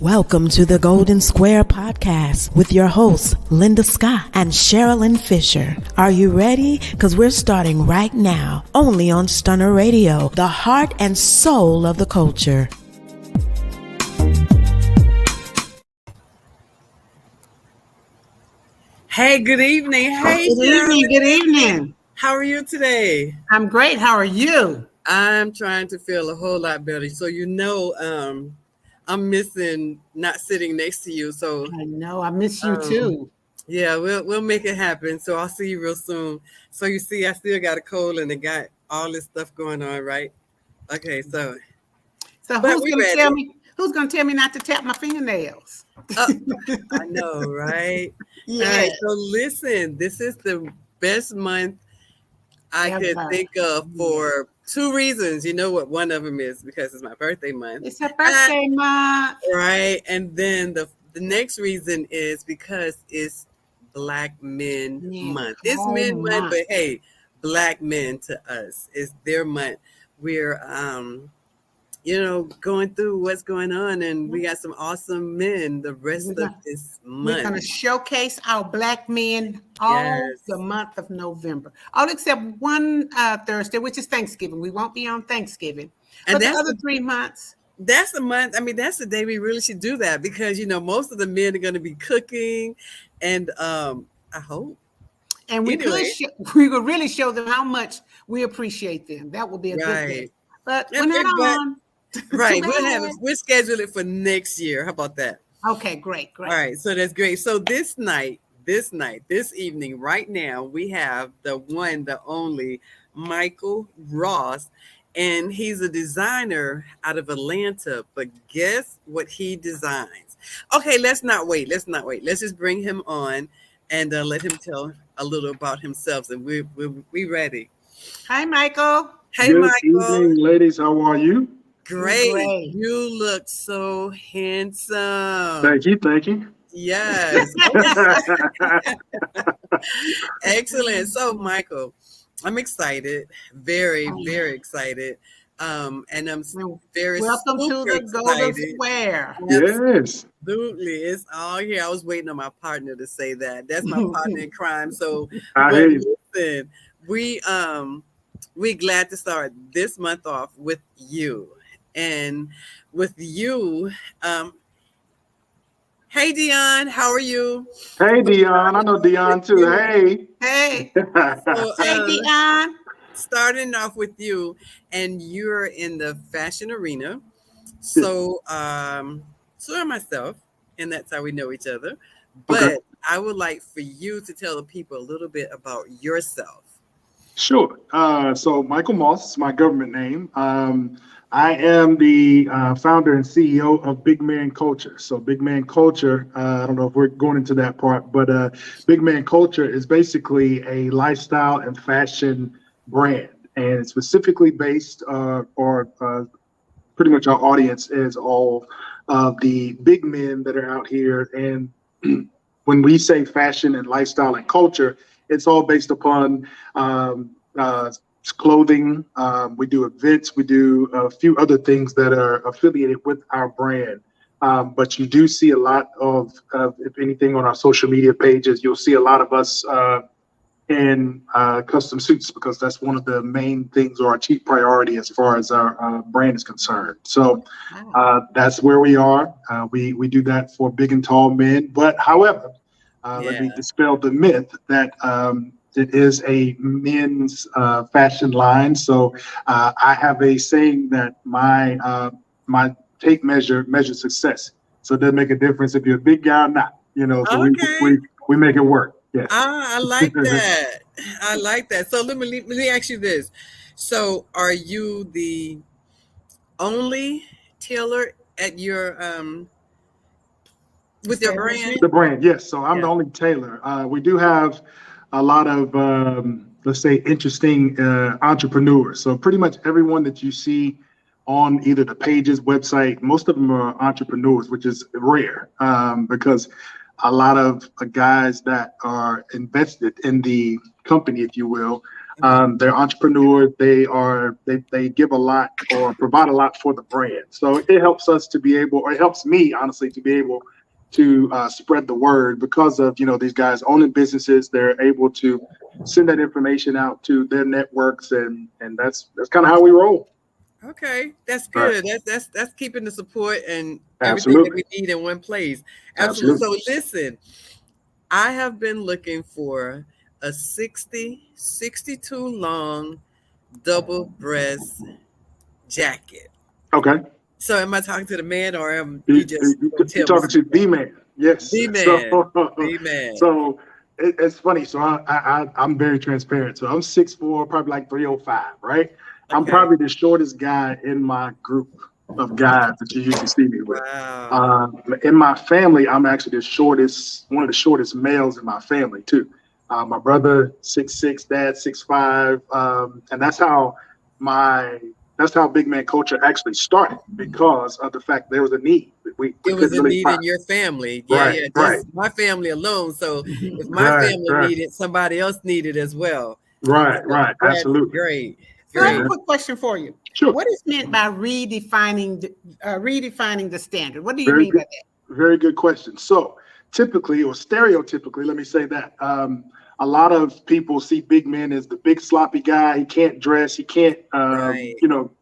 Welcome to the Golden Square Podcast with your hosts, Linda Scott and Sherilyn Fisher. Are you ready? Because we're starting right now, only on Stunner Radio, the heart and soul of the culture. Hey, good evening. Hey, Good evening. How are you today? I'm great. How are you? I'm trying to feel a whole lot better. So I'm missing not sitting next to you. So I know. I miss you too. yeah, we'll make it happen. So I'll see you real soon. So you see, I still got a cold and I got all this stuff going on, right? Okay, so who's going to tell me? Who's going to tell me not to tap my fingernails? I know, right? Yeah. All right, so listen, this is the best month I could think of for two reasons. You know what one of them is? Because it's my birthday month. It's her birthday month. Right. And then the next reason is because it's Black Men Month. It's Men Month, but hey, Black men to us. It's their month. We're going through what's going on, and we got some awesome men the rest of this month. We're going to showcase our Black men all the month of November. All except one Thursday, which is Thanksgiving. We won't be on Thanksgiving. And the other 3 months. That's the month. I mean, that's the day we really should do that because, most of the men are going to be cooking, and I hope. And we could really show them how much we appreciate them. That will be a good day. But we're not on. Right. We'll schedule it for next year. How about that? Okay, great. All right. So that's great. So this evening, right now, we have the one, the only Michael Ross, and he's a designer out of Atlanta. But guess what he designs? Okay, let's not wait. Let's just bring him on and let him tell a little about himself. And we're ready. Hi, Michael. Hey, Good Michael. evening, ladies. How are you? Great. You look so handsome. Thank you. Yes. Excellent. So, Michael, I'm excited. Very, very excited. And I'm very welcome to the Golden Square. Yes. Absolutely. It's all here. I was waiting on my partner to say that. That's my partner in crime. So listen, we're glad to start this month off with you. And with you, hey, Dion, how are you? Hey, Dion. I know Dion too. Hey. Hey. So, hey, Dion. Starting off with you, and you're in the fashion arena. So, so am myself, and that's how we know each other. But I would like for you to tell the people a little bit about yourself. Sure. So Michael Moss is my government name. I am the founder and CEO of Big Man Culture. So Big Man Culture, I don't know if we're going into that part, but Big Man Culture is basically a lifestyle and fashion brand. And it's specifically based pretty much our audience is all of the big men that are out here. And when we say fashion and lifestyle and culture, it's all based upon clothing. We do events. We do a few other things that are affiliated with our brand. But you do see a lot of, if anything, on our social media pages, you'll see a lot of us in custom suits because that's one of the main things or our chief priority as far as our brand is concerned. So that's where we are. We do that for big and tall men. But however, let me dispel the myth that it is a men's fashion line. So I have a saying that my tape measure measures success. So it doesn't make a difference if you're a big guy or not. So we make it work. Yes. I like that. I like that. So let me ask you this. So are you the only tailor at your with your brand? The brand, yes. So I'm the only tailor. We do have a lot of let's say interesting entrepreneurs. So pretty much everyone that you see on either the pages, website, most of them are entrepreneurs, which is rare because a lot of guys that are invested in the company, if you will, They're entrepreneurs. They give a lot or provide a lot for the brand. So it helps us to be able, or it helps me honestly to be able to spread the word because of these guys owning businesses. They're able to send that information out to their networks, and that's kind of how we roll. Okay, that's good. Right. That's keeping the support and Absolutely. everything that we need in one place. Absolutely. So listen, I have been looking for a 62 long double breast jacket. Okay. So am I talking to the man, or am you just you're talking to the man? Yes. The man. The man. So it's funny. So I'm very transparent. So I'm 6'4", probably like 305, right? Okay. I'm probably the shortest guy in my group of guys that you usually see me with. Wow. In my family, I'm actually one of the shortest males in my family too. My brother 6'6", dad 6'5", and that's how big man culture actually started, because of the fact there was a need. It was a need in your family. Yeah, just my family alone. So if my family needed, somebody else needed as well. Right, absolutely. Great. I have a quick question for you. Sure. What is meant by redefining the standard? What do you mean by that? Very good question. So typically, or stereotypically, let me say that, a lot of people see big men as the big sloppy guy. He can't dress. He can't,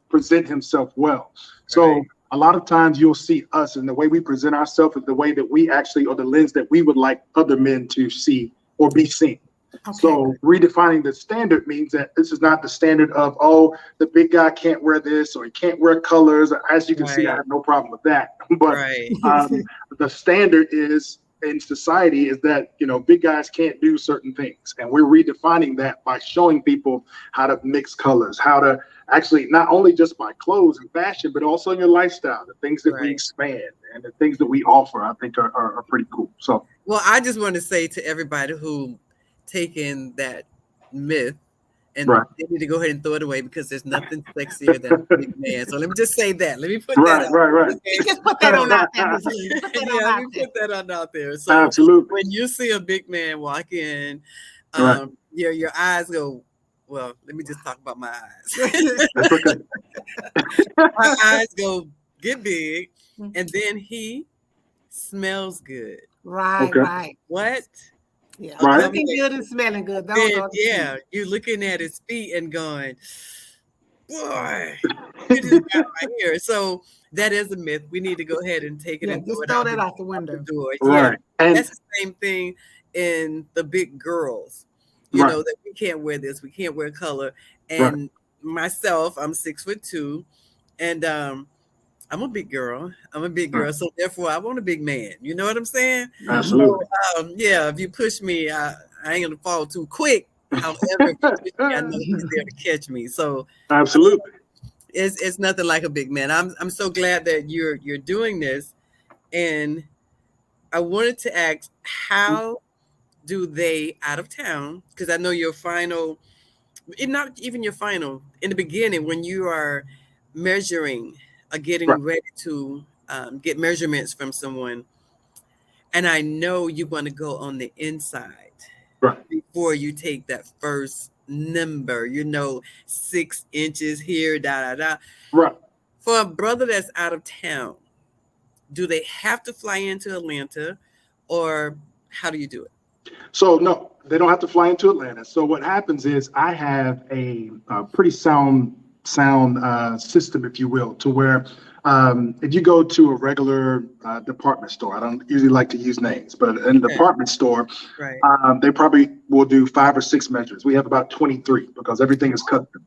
present himself well. So a lot of times you'll see us, and the way we present ourselves is the way that we actually, or the lens that we would like other men to see or be seen. Okay. So redefining the standard means that this is not the standard of, the big guy can't wear this or he can't wear colors. As you can see, I have no problem with that. But the standard is in society is that, big guys can't do certain things. And we're redefining that by showing people how to mix colors, how to actually not only just by clothes and fashion, but also in your lifestyle, the things that we expand and the things that we offer, I think are pretty cool. So, well, I just want to say to everybody who taken that myth, and they need to go ahead and throw it away, because there's nothing sexier than a big man. So let me just say that. Let me put that out. Right. Just put that on out there. Put that on out there. So absolutely. When you see a big man walk in, your eyes go, well, let me just talk about my eyes. That's okay. My eyes get big, and then he smells good. Right. What? Yeah, looking good and smelling good. You're looking at his feet and going, boy, you just got right here. So that is a myth. We need to go ahead and take it and just throw that out the window. Right. And that's the same thing in the big girls. You know that we can't wear this, we can't wear color. And myself, I'm 6'2", and I'm a big girl. So therefore I want a big man. You know what I'm saying? Absolutely. So, if you push me, I ain't gonna fall too quick. However, if you push me, I know he's there to catch me. So absolutely, it's nothing like a big man. I'm so glad that you're doing this, and I wanted to ask, how do they out of town? Because I know your final, not even your final, in the beginning when you are measuring. Getting ready to get measurements from someone, and I know you want to go on the inside before you take that first number, 6 inches here, Right. For a brother that's out of town, do they have to fly into Atlanta, or how do you do it? So no, they don't have to fly into Atlanta. So what happens is I have a pretty sound system, if you will, to where if you go to a regular department store, I don't usually like to use names, but in a department store, they probably will do 5 or 6 measures. We have about 23 because everything is custom.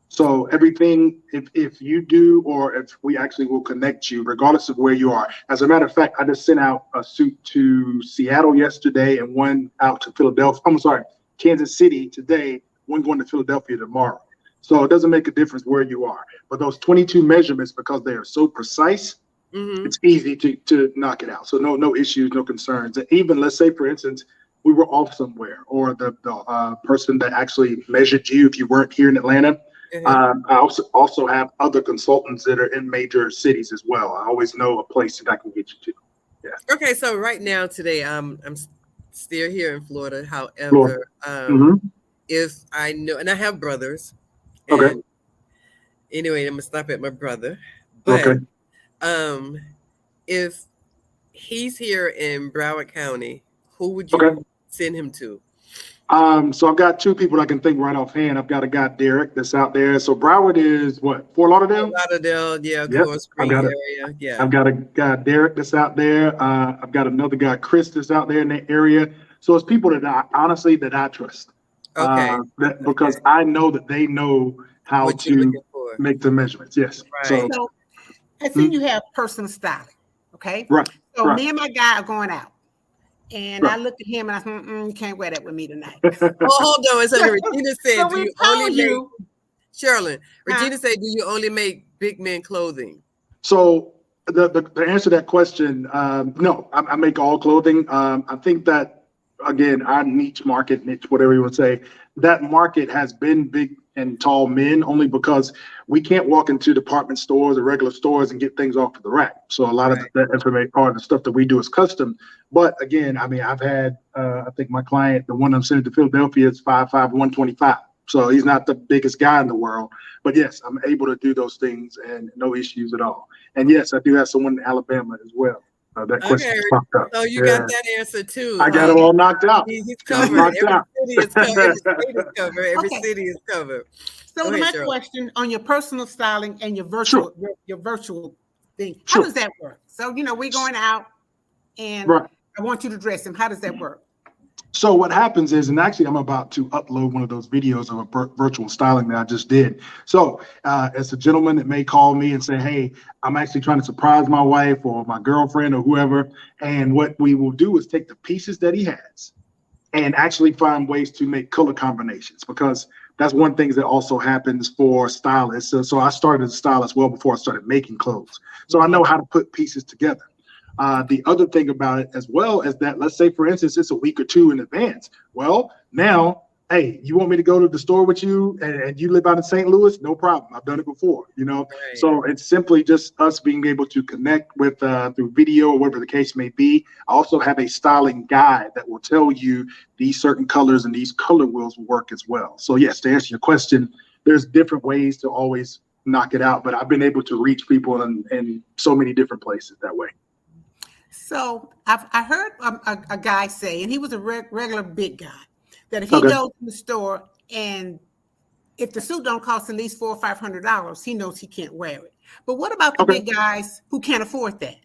So everything, if you do, or if we actually will connect you, regardless of where you are. As a matter of fact, I just sent out a suit to Seattle yesterday and one out to Philadelphia. Kansas City today, one going to Philadelphia tomorrow. So it doesn't make a difference where you are. But those 22 measurements, because they are so precise, it's easy to knock it out. So no issues, no concerns. And even, let's say, for instance, we were off somewhere, or the person that actually measured you, if you weren't here in Atlanta, I also have other consultants that are in major cities as well. I always know a place that I can get you to. Yeah. Okay, so right now, today, I'm still here in Florida. However, if I know, and I have brothers. Okay. And anyway, I'm gonna stop at my brother. But Okay. If he's here in Broward County, who would you Okay. send him to? So I've got two people I can think right offhand. I've got a guy, Derek, that's out there. So Broward is what? Fort Lauderdale? Fort Lauderdale, yeah, Yep. Coral Springs area. Yeah. I've got a guy, Derek, that's out there. I've got another guy, Chris, that's out there in that area. So it's people that I trust. Okay. Because I know that they know how What you're to looking for. make the measurements. Yes. Right. So I see you have personal styling. Okay. Right. So Right. me and my guy are going out. And I Right. looked at him and I said, you can't wear that with me tonight. Hold on. So Regina said, So do we you only told you. Sherilyn, Regina said, do you only make big men clothing? So the answer to that question, no, I make all clothing. I think that, again, our niche, whatever you want to say, that market has been big and tall men only because we can't walk into department stores or regular stores and get things off of the rack. So a lot of that information or the stuff that we do is custom. But again, I mean, I've had, I think my client, the one I'm sending to Philadelphia, is 5'5", 125. So he's not the biggest guy in the world, but yes, I'm able to do those things and no issues at all. And yes, I do have someone in Alabama as well. That question popped up. So you got that answer too. I got it all knocked out. He's covered. Every city is covered. Every state is covered. Every city is covered. So my question on your personal styling and your virtual thing, how does that work? So we're going out and I want you to dress him. How does that work? So what happens is, and actually I'm about to upload one of those videos of a virtual styling that I just did. So as a gentleman that may call me and say, hey, I'm actually trying to surprise my wife or my girlfriend or whoever. And what we will do is take the pieces that he has and actually find ways to make color combinations, because that's one thing that also happens for stylists. So I started as a stylist well before I started making clothes. So I know how to put pieces together. The other thing about it as well is that, let's say, for instance, it's a week or two in advance. Well, now, hey, you want me to go to the store with you and you live out in St. Louis? No problem. I've done it before, Right. So it's simply just us being able to connect with through video or whatever the case may be. I also have a styling guide that will tell you these certain colors and these color wheels will work as well. So yes, to answer your question, there's different ways to always knock it out, but I've been able to reach people in so many different places that way. So I heard a guy say, and he was a regular big guy, that if he goes to the store and if the suit don't cost at least $400 or $500, he knows he can't wear it. But what about the big guys who can't afford that,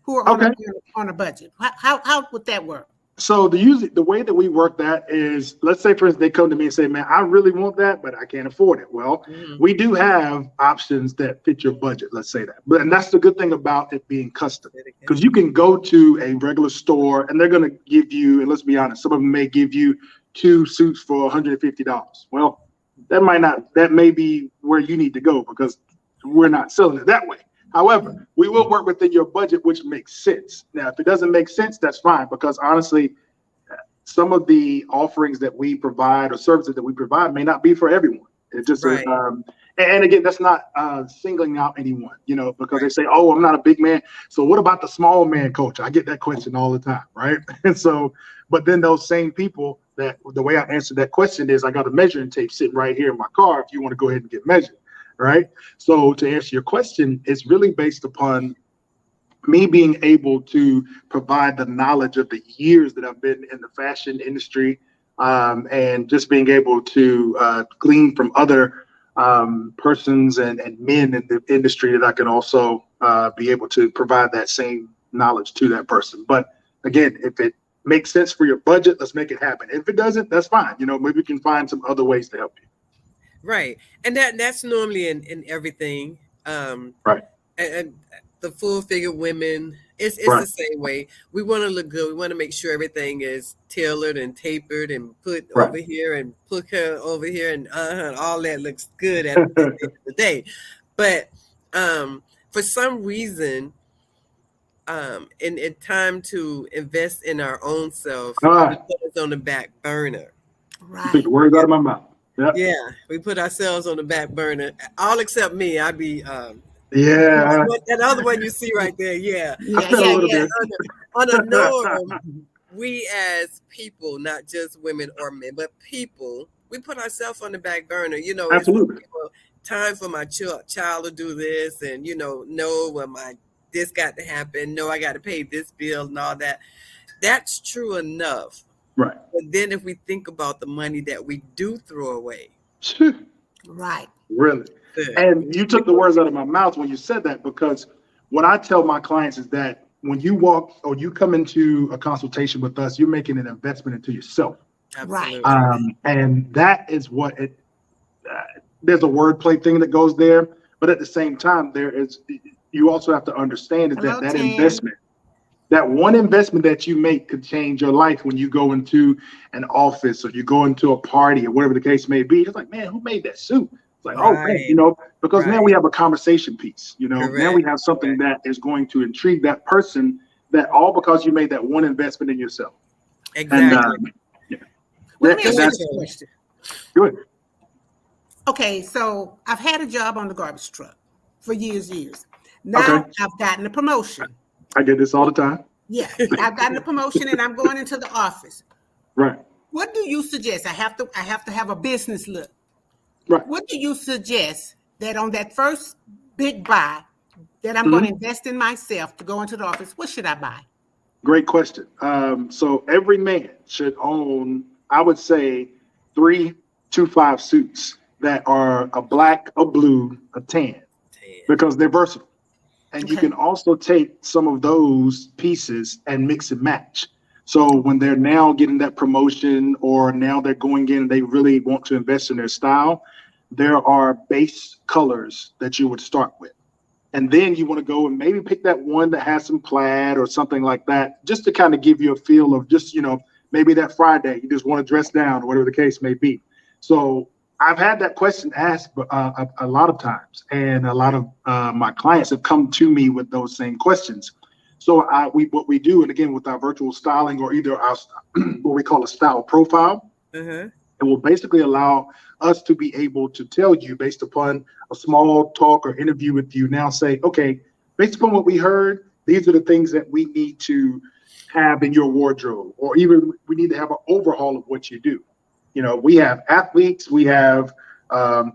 who are on a budget? How would that work? So the way that we work that is, let's say, for instance, they come to me and say, man, I really want that, but I can't afford it. Well, we do have options that fit your budget. Let's say that. And that's the good thing about it being custom, because you can go to a regular store and they're going to give you, and let's be honest, some of them may give you 2 suits for $150. Well, that may be where you need to go, because we're not selling it that way. However, we will work within your budget, which makes sense. Now, if it doesn't make sense, that's fine, because honestly, some of the offerings that we provide or services that we provide may not be for everyone. It's just, and again, that's not singling out anyone, because they say, oh, I'm not a big man. So what about the small man culture? I get that question all the time, right? And so, but then those same people, that the way I answer that question is, I got a measuring tape sitting right here in my car if you want to go ahead and get measured. Right. So to answer your question, it's really based upon me being able to provide the knowledge of the years that I've been in the fashion industry, and just being able to glean from other persons and men in the industry that I can also be able to provide that same knowledge to that person. But again, if it makes sense for your budget, let's make it happen. If it doesn't, that's fine. Maybe we can find some other ways to help you. Right. And that's normally in everything. Right. And the full figure women, it's the same way. We want to look good. We want to make sure everything is tailored and tapered and put over here and put her over here, and all that looks good at the end of the day. But for some reason, in time to invest in our own self, we put it on the back burner. Right. Take the words out of my mouth. Yep. Yeah, we put ourselves on the back burner. All except me. I'd be that other one you see right there. Yeah. On a norm, we as people, not just women or men, but people, we put ourselves on the back burner. You know, Absolutely. it's time for my child to do this, and no, when this got to happen. No, I got to pay this bill and all that. That's true enough. Right. But then if we think about the money that we do throw away. Right. Really. And you took the words out of my mouth when you said that, because what I tell my clients is that when you walk or you come into a consultation with us, you're making an investment into yourself. Absolutely. Right. And that is what there's a wordplay thing that goes there. But at the same time, you also have to understand is that investment, that one investment that you make could change your life when you go into an office or you go into a party or whatever the case may be. It's like, man, who made that suit? It's like, oh, man, because now we have a conversation piece, Correct. Now we have something that is going to intrigue that person, that all because you made that one investment in yourself. Exactly. And, let me ask you this question. Good. Okay, so I've had a job on the garbage truck for years. Now I've gotten a promotion. I get this all the time. Yeah, I've gotten a promotion and I'm going into the office. Right. What do you suggest? I have to have a business look. Right. What do you suggest that on that first big buy that I'm going to invest in myself to go into the office? What should I buy? Great question. So every man should own, I would say, 3 to 5 suits that are a black, a blue, a tan, because they're versatile. And you can also take some of those pieces and mix and match. So when they're now getting that promotion or now they're going in and they really want to invest in their style, there are base colors that you would start with. And then you want to go and maybe pick that one that has some plaid or something like that, just to kind of give you a feel of just, maybe that Friday, you just want to dress down or whatever the case may be. So I've had that question asked a lot of times, and a lot of my clients have come to me with those same questions. So what we do, and again, with our virtual styling or either our what we call a style profile, it will basically allow us to be able to tell you based upon a small talk or interview with you now say, okay, based upon what we heard, these are the things that we need to have in your wardrobe, or even we need to have an overhaul of what you do. We have athletes, we have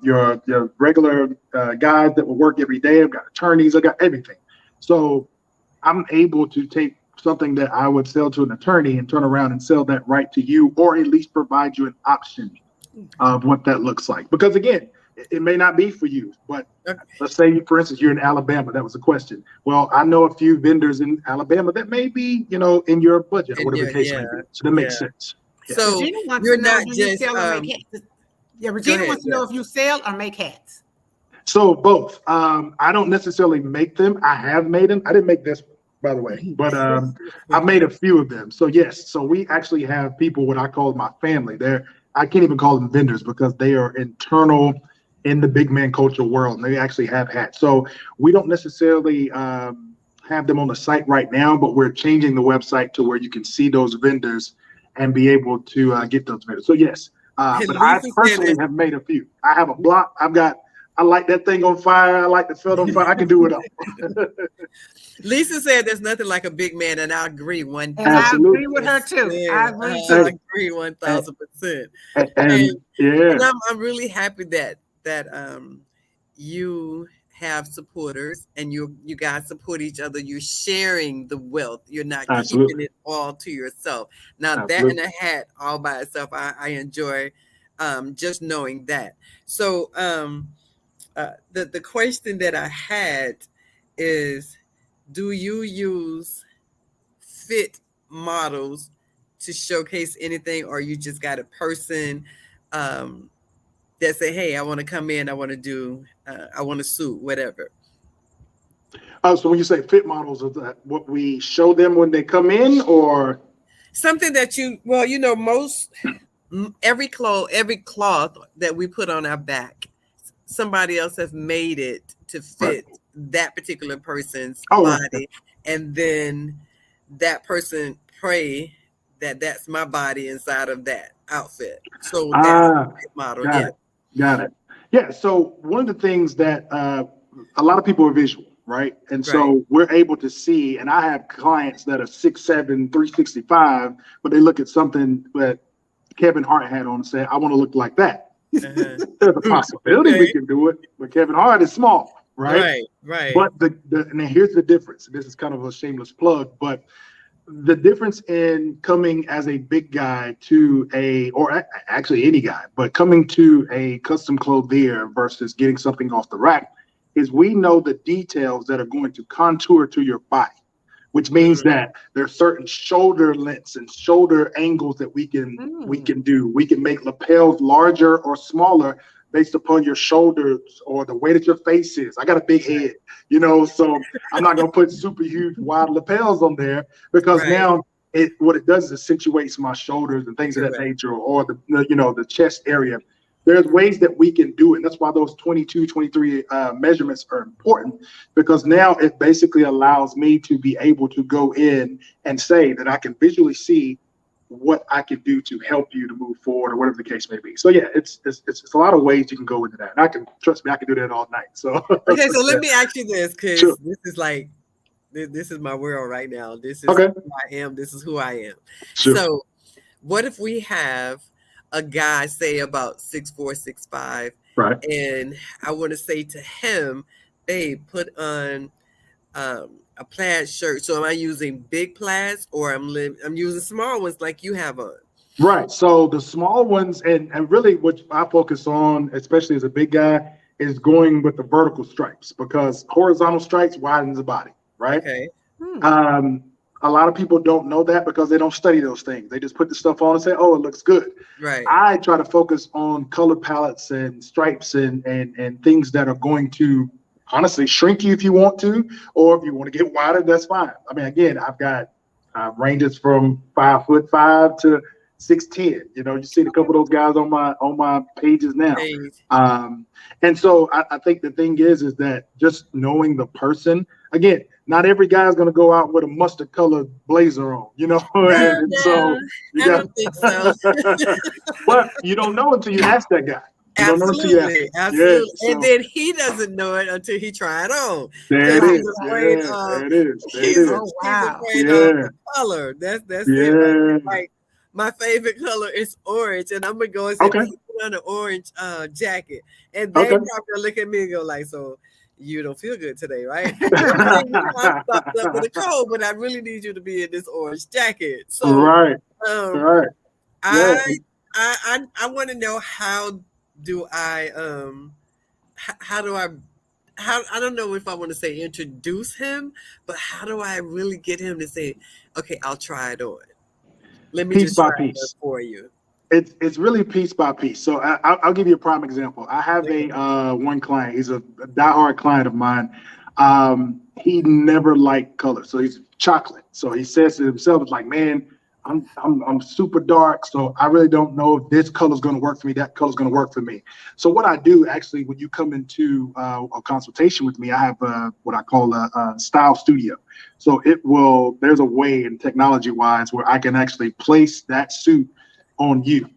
your regular guys that will work every day. I've got attorneys, I've got everything. So I'm able to take something that I would sell to an attorney and turn around and sell that right to you, or at least provide you an option of what that looks like. Because again, it may not be for you, but let's say, for instance, you're in Alabama. That was a question. Well, I know a few vendors in Alabama that may be, in your budget or whatever the case may be. So that makes sense. Yeah. So you're not just Regina wants to know if you sell or make hats. So both. I don't necessarily make them. I have made them. I didn't make this, by the way, but I've made a few of them. So yes. So we actually have people, what I call my family. I can't even call them vendors because they are internal in the big man culture world, and they actually have hats. So we don't necessarily have them on the site right now, but we're changing the website to where you can see those vendors and be able to get those vendors. So yes, but I personally have made a few. I have a block. I light that thing on fire. I like to feel it on fire. I can do it all. Lisa said there's nothing like a big man, and I agree 1,000%. And I agree with her too. I agree too. I agree 1,000%. And I'm really happy that you have supporters and you guys support each other. You're sharing the wealth. You're not keeping it all to yourself. Now that and a hat all by itself, I enjoy just knowing that. So the question that I had is, do you use fit models to showcase anything, or you just got a person that say, hey, I want to come in, I want to suit, whatever? So when you say fit models, is that what we show them when they come in, or something that every cloth that we put on our back, somebody else has made it to fit that particular person's body, and then that person pray that that's my body inside of that outfit. So that's a fit model. Got it. Yeah. So one of the things that a lot of people are visual, right? And so we're able to see, and I have clients that are 6'7", 365, but they look at something that Kevin Hart hat on and say, I want to look like that. Uh-huh. There's a possibility Okay. we can do it, but Kevin Hart is small, right? Right. But and then here's the difference. This is kind of a shameless plug, but the difference in coming as a big guy to actually any guy, but coming to a custom clothier versus getting something off the rack is we know the details that are going to contour to your body, which means that there's certain shoulder lengths and shoulder angles that we can do. We can make lapels larger or smaller based upon your shoulders or the way that your face is. I got a big head, so I'm not gonna put super huge wide lapels on there because now what it does is it accentuates my shoulders and things of that nature, or the chest area. There's ways that we can do it. And that's why those 22, 23 measurements are important, because now it basically allows me to be able to go in and say that I can visually see what I can do to help you to move forward or whatever the case may be. So yeah, it's a lot of ways you can go into that. And trust me, I can do that all night. So okay, so let me ask you this, because this is like this is my world right now. This is who I am. This is who I am. Sure. So what if we have a guy, say about 6'4", 6'5", right? And I want to say to him, "Babe, put on a plaid shirt." So am I using big plaids, or I'm using small ones like you have on? Right. So the small ones, and really what I focus on, especially as a big guy, is going with the vertical stripes, because horizontal stripes widens the body, right? Okay. A lot of people don't know that because they don't study those things. They just put the stuff on and say, "Oh, it looks good." Right. I try to focus on color palettes and stripes and things that are going to honestly shrink you if you want to, or if you want to get wider, that's fine. I mean, again, I've got ranges from 5'5" to 6'10". You see a couple of those guys on my pages now. And so I think the thing is that just knowing the person, again, not every guy is going to go out with a mustard colored blazer on, and so I don't think so. But you don't know until you ask that guy. Absolutely. Yes, and then he doesn't know it until he tried it on. There it is. He's afraid of the color. That's it. Like my favorite color is orange, and I'm gonna go and say, put on an orange jacket, and they probably look at me and go like, "So you don't feel good today, right? I'm stuck up with a cold, but I really need you to be in this orange jacket." So right. I want to know how do I I don't know if I want to say introduce him, but how do I really get him to say, "Okay, I'll try it on. Let me just try it for you." It's really piece by piece. So I'll give you a prime example. I have one client. He's a diehard client of mine. He never liked color, so he's chocolate. So he says to himself, "It's like, man, I'm super dark, so I really don't know if this color is going to work for me. That color is going to work for me." So what I do actually, when you come into a consultation with me, I have what I call a style studio. So there's a way, in technology wise, where I can actually place that suit on you.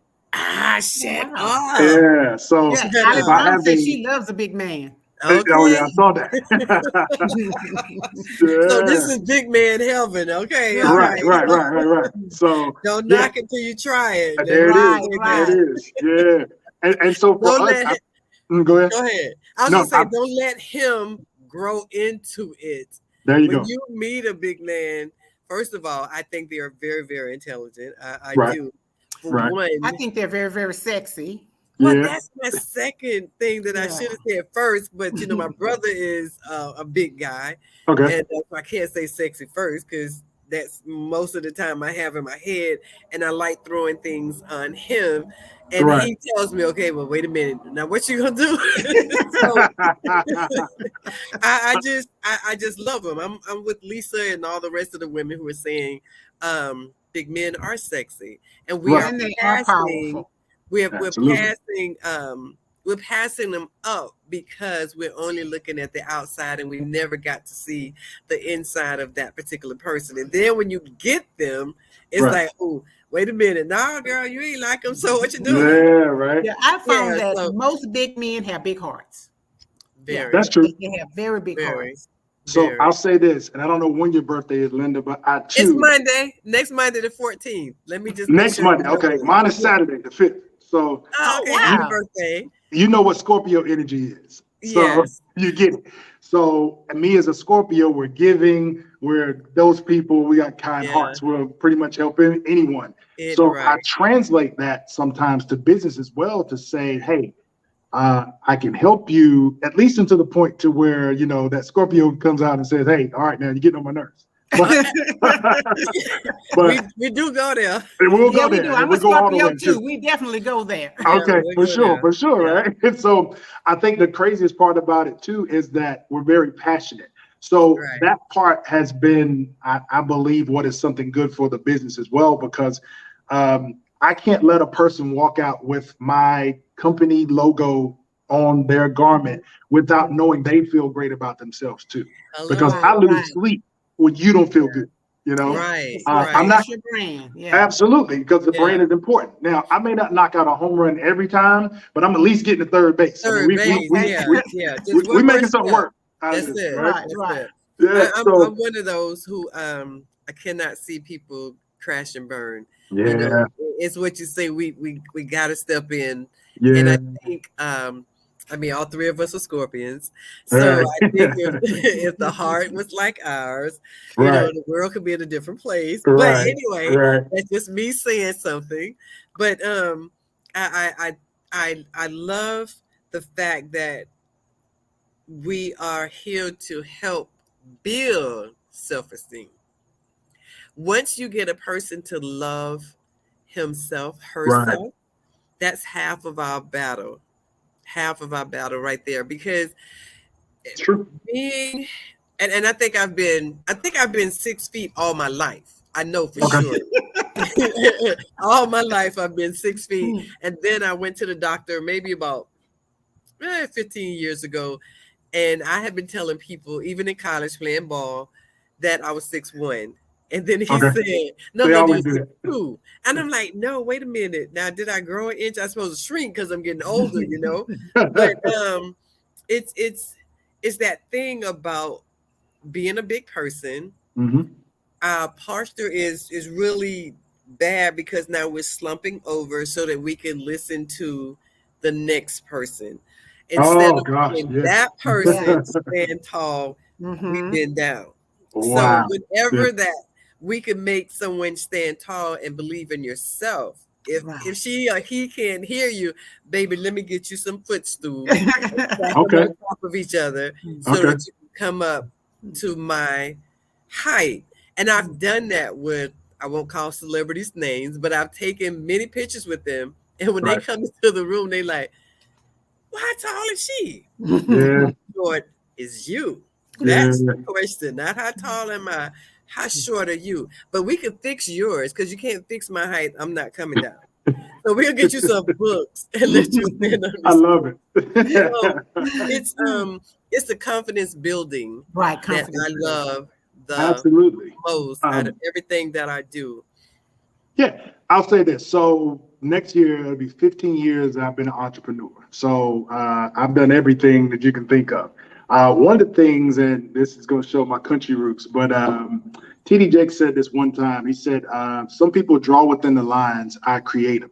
Shit. Wow. Yeah. So Alexandra says she loves a big man. Okay. Oh yeah, I saw that. So this is big man heaven. Okay. Right. So don't knock it till you try it. There it is. Yeah. And so for us, go ahead. Go ahead. I was gonna say, don't let him grow into it. There you go. When you meet a big man, first of all, I think they are very, very intelligent. I do. For one, I think they're very, very sexy. Well, that's my second thing that I should have said first. But my brother is a big guy, and I can't say sexy first because that's most of the time I have in my head, and I like throwing things on him. And he tells me, "Okay, well, wait a minute. Now, what you gonna do?" So, I just love him. I'm with Lisa and all the rest of the women who are saying big men are sexy, and we are passing. We're passing them up because we're only looking at the outside, and we never got to see the inside of that particular person. And then when you get them, it's like, "Oh, wait a minute, nah, girl, you ain't like them. So what you doing?" Yeah, right. Yeah, I found that most big men have big hearts. Very. That's true. They have very big hearts. So I'll say this, and I don't know when your birthday is, Linda, but I too. It's Monday. Next Monday, the 14th. Let me just. Next Monday. Okay. Mine is Saturday, the 5th. So. Oh, okay. Happy birthday. You know what Scorpio energy is. So yes. You get it. So me as a Scorpio, we're giving, we're those people, we got kind hearts. We'll pretty much help anyone. I translate that sometimes to business as well to say, hey, I can help you at least until the point to where, you know, that Scorpio comes out and says, hey, all right, now you're getting on my nerves. But we do go there. We'll go there. I'm a Scorpio too. We definitely go there. Okay, for sure, right? And so I think the craziest part about it too is that we're very passionate. So that part has been, I believe, what is something good for the business as well, because I can't let a person walk out with my company logo on their garment without knowing they feel great about themselves too. Because I lose sleep when you don't feel good, you know? I'm not your brand. Absolutely, because the brand is important. Now, I may not knock out a home run every time, but I'm at least getting to third base. We're making something work. That's it. Right. Yeah, I'm one of those who I cannot see people crash and burn. Yeah, you know, it's what you say. We got to step in. Yeah, and I think I mean, all three of us are Scorpions, so I think if the heart was like ours, you know, the world could be in a different place. But anyway, that's just me saying something. But I love the fact that we are here to help build self-esteem. Once you get a person to love himself, herself, that's half of our battle. Half of our battle right there, because being and I think I've been 6 feet all my life. I know for sure. All my life I've been 6 feet, and then I went to the doctor maybe about 15 years ago, and I had been telling people, even in college playing ball, that I was 6'1". And then he said, no, you're 6'2". And I'm like, no, wait a minute. Now, did I grow an inch? I'm supposed to shrink because I'm getting older, you know? But it's that thing about being a big person. Our posture is really bad because now we're slumping over so that we can listen to the next person. Instead of that person stand tall, we've been down. So whenever that we can make someone stand tall and believe in yourself. If she or he can't hear you, baby, let me get you some footstools. On top of each other so that you can come up to my height. And I've done that with, I won't call celebrities names, but I've taken many pictures with them. And when they come into the room, they like, well, how tall is she? How short is you? That's the question. Not how tall am I? How short are you? But we can fix yours because you can't fix my height. I'm not coming down. So we'll get you some books and let you stand on this. I love it. It's the confidence building that I love the most out of everything that I do. Yeah, I'll say this. So next year it'll be 15 years I've been an entrepreneur. So I've done everything that you can think of. One of the things, and this is going to show my country roots, but T.D. Jakes said this one time. He said, some people draw within the lines, I create them.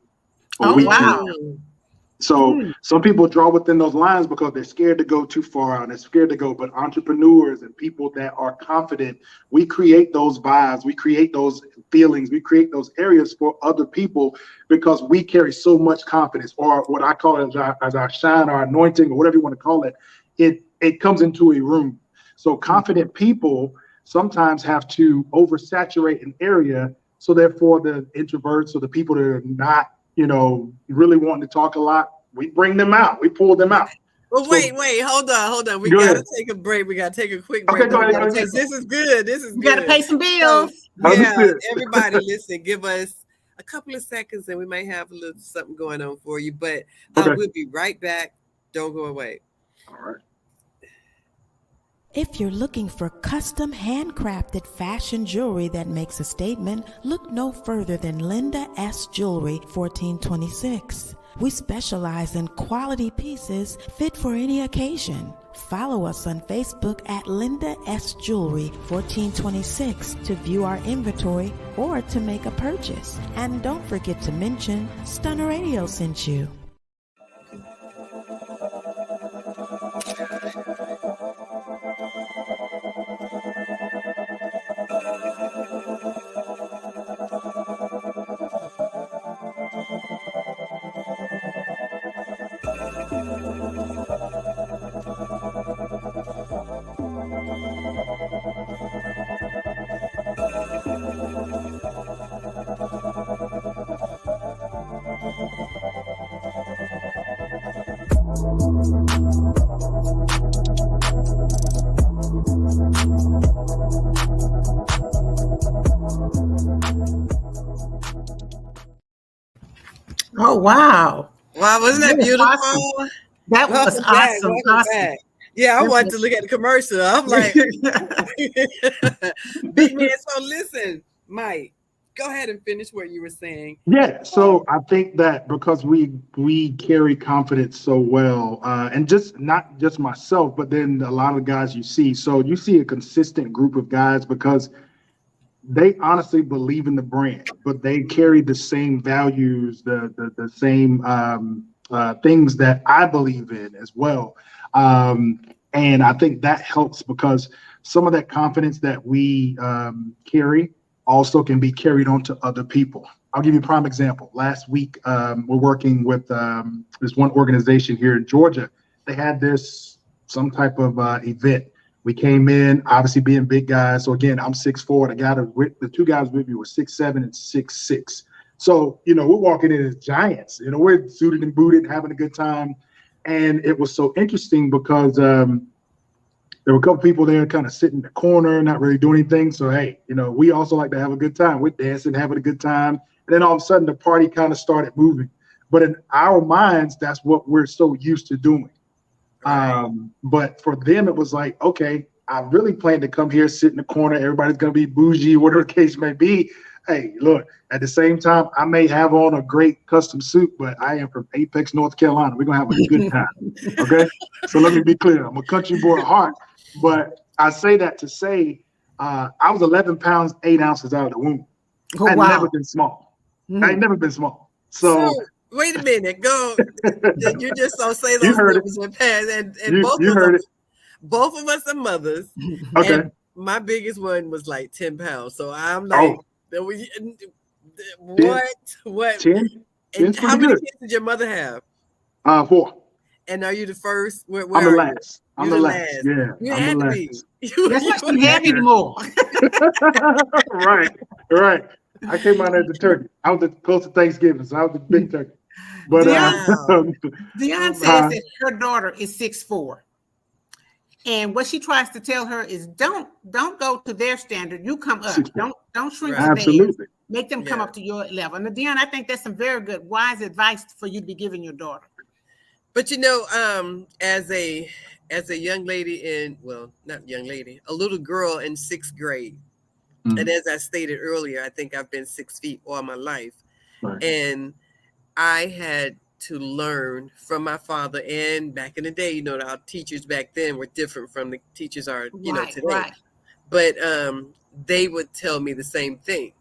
So some people draw within those lines because they're scared to go too far out. They're scared to go. But entrepreneurs and people that are confident, we create those vibes. We create those feelings. We create those areas for other people because we carry so much confidence, or what I call it as our shine, our anointing, or whatever you want to call it. It comes into a room. So confident people sometimes have to oversaturate an area. So therefore the introverts or the people that are not, really wanting to talk a lot, we bring them out. We pull them out. Well, wait, hold on. We got to take a break. We got to take a quick break. Go ahead. This is good. We got to pay some bills. Everybody listen, give us a couple of seconds and we might have a little something going on for you. But we'll be right back. Don't go away. All right. If you're looking for custom handcrafted fashion jewelry that makes a statement, look no further than Linda S. Jewelry, 1426. We specialize in quality pieces fit for any occasion. Follow us on Facebook at Linda S. Jewelry 1426 to view our inventory or to make a purchase. And don't forget to mention Stunner Radio sent you. Oh, wow. Wow, wasn't that beautiful? Awesome. That was awesome. Awesome. Yeah, I wanted to look at the commercial. I'm like, big man. So listen, Mike, go ahead and finish what you were saying. Yeah, so I think that because we carry confidence so well, and just not just myself, but then a lot of guys you see. So you see a consistent group of guys because they honestly believe in the brand, but they carry the same values, the same things that I believe in as well. And I think that helps because some of that confidence that we carry also can be carried on to other people. I'll give you a prime example. Last week, we're working with this one organization here in Georgia. They had some type of event. We came in, obviously being big guys. So again, I'm 6'4". The two guys with me were 6'7" and 6'6". So, we're walking in as giants. We're suited and booted, having a good time. And it was so interesting because there were a couple people there kind of sitting in the corner, not really doing anything. So, hey, we also like to have a good time. We're dancing, having a good time. And then all of a sudden, the party kind of started moving. But in our minds, that's what we're so used to doing. But for them, it was like, okay, I really planned to come here, sit in the corner. Everybody's going to be bougie, whatever the case may be. Hey, look, at the same time, I may have on a great custom suit, but I am from Apex, North Carolina. We're going to have a good time. Okay. So let me be clear. I'm a country boy at heart, but I say that to say, I was 11 pounds, 8 ounces out of the womb. Oh, I've wow. never been small. I've never been small. So wait a minute, go. You just don't say those numbers in past, and both of us are mothers. Okay. And my biggest one was like 10 pounds. So I'm like, what? 10? And how many kids did your mother have? 4. And are you the first? Where I'm the are last. I'm the last. Yeah. You I'm had the to last. be. That's why you have anymore. Right. I came out as the turkey. I was close to Thanksgiving, so I was the big turkey. But Dionne says that her daughter is 6'4". And what she tries to tell her is don't go to their standard. You come up. Don't shrink to theirs. Make them come up to your level. And Dionne, I think that's some very good, wise advice for you to be giving your daughter. But as a young lady a little girl in 6th grade, and as I stated earlier, I think I've been 6 feet all my life, and I had to learn from my father. And back in the day, our teachers back then were different from the teachers are, today. Right. But they would tell me the same thing.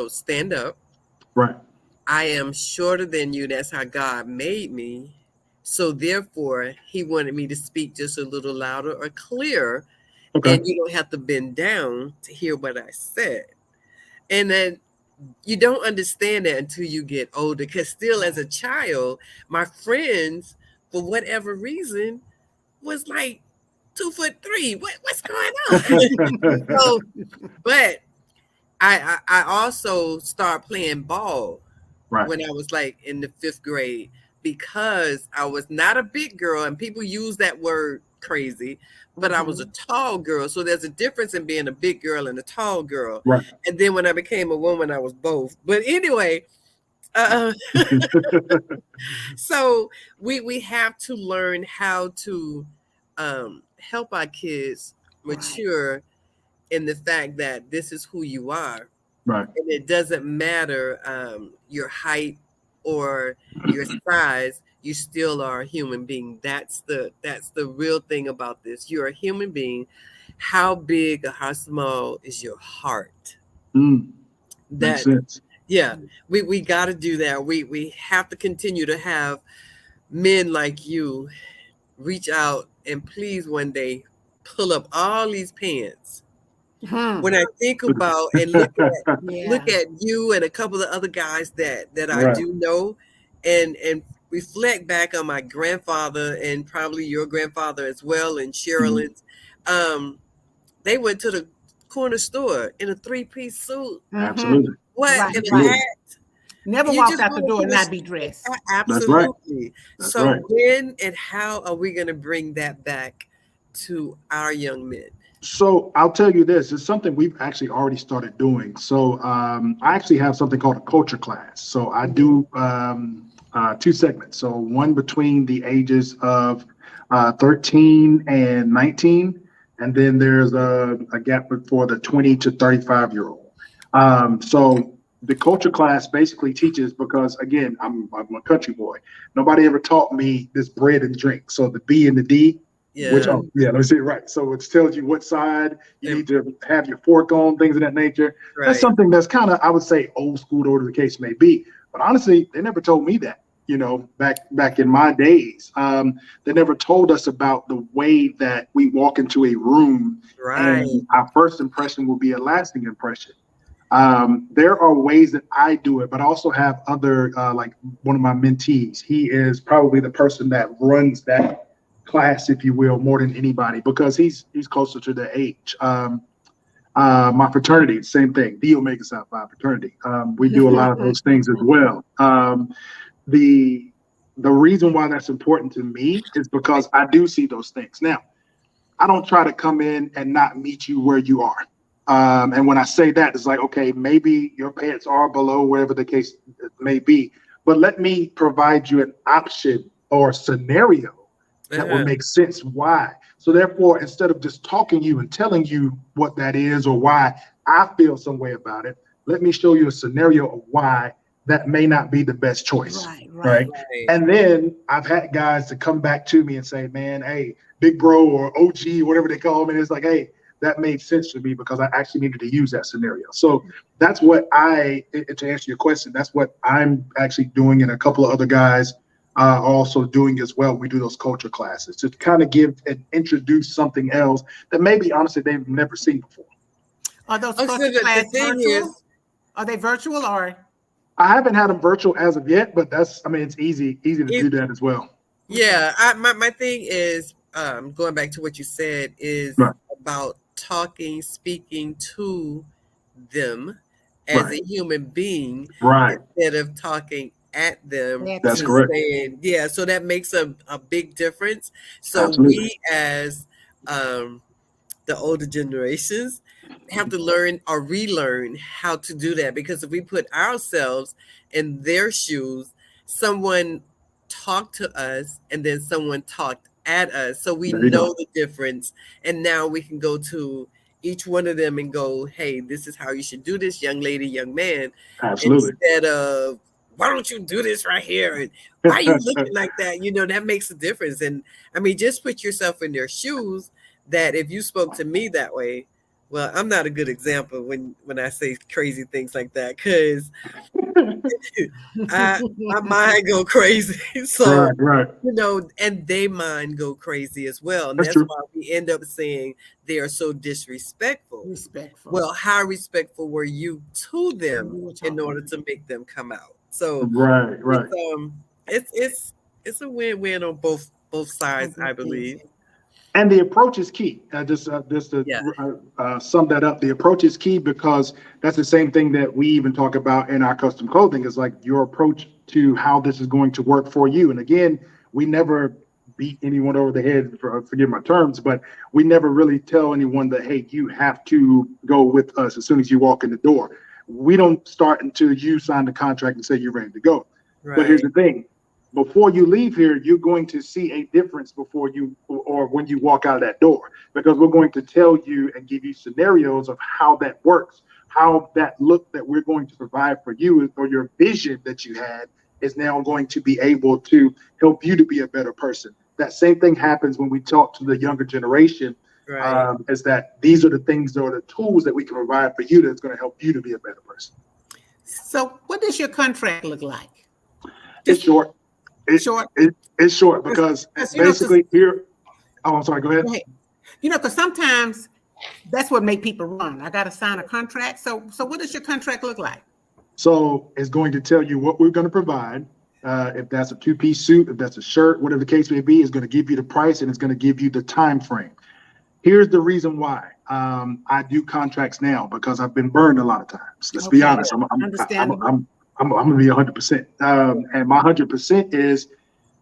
Stand up. Right. I am shorter than you. That's how God made me. So therefore, he wanted me to speak just a little louder or clearer. Okay. And you don't have to bend down to hear what I said. And then you don't understand that until you get older, because still as a child, my friends, for whatever reason, was like 2'3". What's going on? So, but I also started playing ball when I was like in the 5th grade, because I was not a big girl, and people use that word crazy, but I was a tall girl. So there's a difference in being a big girl and a tall girl. Right. And then when I became a woman, I was both. But anyway, so we have to learn how to help our kids mature in the fact that this is who you are. Right. And it doesn't matter your height, or your size, you still are a human being. That's the real thing about this. You're a human being. How big or how small is your heart? Makes That sense. yeah, we got to do that. We have to continue to have men like you reach out and please one day pull up all these pants. When I think about and look at you and a couple of other guys that I Right. do know, and reflect back on my grandfather and probably your grandfather as well, and Sherilyn's, they went to the corner store in a 3-piece suit. Absolutely. What in a Absolutely. hat? Never You walked just out the wanna door and finish- not be dressed. Absolutely. That's So right. when and how are we going to bring that back to our young men? So I'll tell you this, it's something we've actually already started doing. So I actually have something called a culture class. So I do 2 segments. So one between the ages of 13 and 19. And then there's a gap for the 20 to 35-year-old. So the culture class basically teaches, because again, I'm a country boy. Nobody ever taught me this bread and drink. So the B and the D. Yeah. Let me see it right. So it tells you what side you need to have your fork on, things of that nature. Right. That's something that's kind of, I would say, old school, whatever the case may be. But honestly, they never told me that, back in my days. They never told us about the way that we walk into a room, Right. and our first impression will be a lasting impression. There are ways that I do it, but I also have other, like one of my mentees. He is probably the person that runs that class, if you will, more than anybody, because he's closer to the age. My fraternity, same thing, the Omega Psi Phi fraternity. We do a lot of those things as well. The reason why that's important to me is because I do see those things. Now, I don't try to come in and not meet you where you are. And when I say that, it's like, okay, maybe your pants are below, wherever the case may be, but let me provide you an option or scenario that would make sense. Why? So therefore, instead of just talking you and telling you what that is or why I feel some way about it, let me show you a scenario of why that may not be the best choice. Right. And then I've had guys to come back to me and say, man, hey, big bro or OG, whatever they call me. It's like, hey, that made sense to me because I actually needed to use that scenario. So that's what to answer your question, that's what I'm actually doing, and a couple of other guys are also doing as well. We do those culture classes to kind of give and introduce something else that maybe honestly they've never seen before. Are those culture classes virtual? Are they virtual or? I haven't had them virtual as of yet, but it's easy to do that as well. Yeah, my thing is going back to what you said is about speaking to them as a human being, instead of talking at them. That's correct. So that makes a big difference. So Absolutely. we as the older generations have to learn or relearn how to do that, because if we put ourselves in their shoes, someone talked to us and then someone talked at us, so we know the difference, and now we can go to each one of them and go, hey, this is how you should do this, young lady, young man. Absolutely. Instead of, why don't you do this right here? And why are you looking like that? That makes a difference. And I mean, just put yourself in their shoes, that if you spoke to me that way, well, I'm not a good example when I say crazy things like that, because my mind go crazy. So, and they mind go crazy as well. And that's why we end up saying they are so disrespectful. Well, how respectful were you to them in order to make them come out? So it's a win-win on both sides, I believe. And the approach is key. Just to sum that up, the approach is key, because that's the same thing that we even talk about in our custom clothing, is like your approach to how this is going to work for you. And again, we never beat anyone over the head, forgive my terms, but we never really tell anyone that, hey, you have to go with us as soon as you walk in the door. We don't start until you sign the contract and say you're ready to go. But here's the thing. Before you leave here, you're going to see a difference before you or when you walk out of that door, because we're going to tell you and give you scenarios of how that works, how that look that we're going to provide for you or your vision that you had is now going to be able to help you to be a better person. That same thing happens when we talk to the younger generation. Right. Is that these are the things or the tools that we can provide for you that's going to help you to be a better person. So what does your contract look like? It's short. It's short because basically here. Oh, I'm sorry. Go ahead. Because sometimes that's what make people run. I got to sign a contract. So what does your contract look like? So it's going to tell you what we're going to provide. If that's a 2-piece suit, if that's a shirt, whatever the case may be, it's going to give you the price and it's going to give you the time frame. Here's the reason why I do contracts now, because I've been burned a lot of times. Let's be honest. I'm going to be 100%. And my 100% is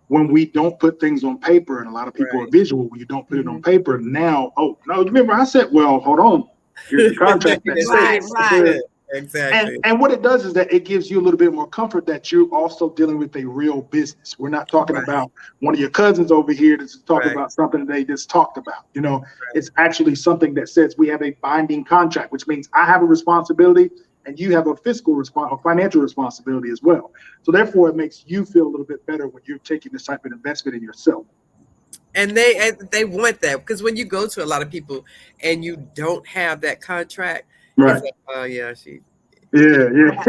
when we don't put things on paper, and a lot of people are visual. When you don't put it on paper, now, oh no, remember I said, well, hold on, here's the contract that says. Right. Exactly. And what it does is that it gives you a little bit more comfort that you're also dealing with a real business. We're not talking about one of your cousins over here that's talking about something they just talked about. It's actually something that says we have a binding contract, which means I have a responsibility and you have a financial responsibility as well. So therefore, it makes you feel a little bit better when you're taking this type of investment in yourself. And they want that, because when you go to a lot of people and you don't have that contract, right? Like, oh yeah, I don't want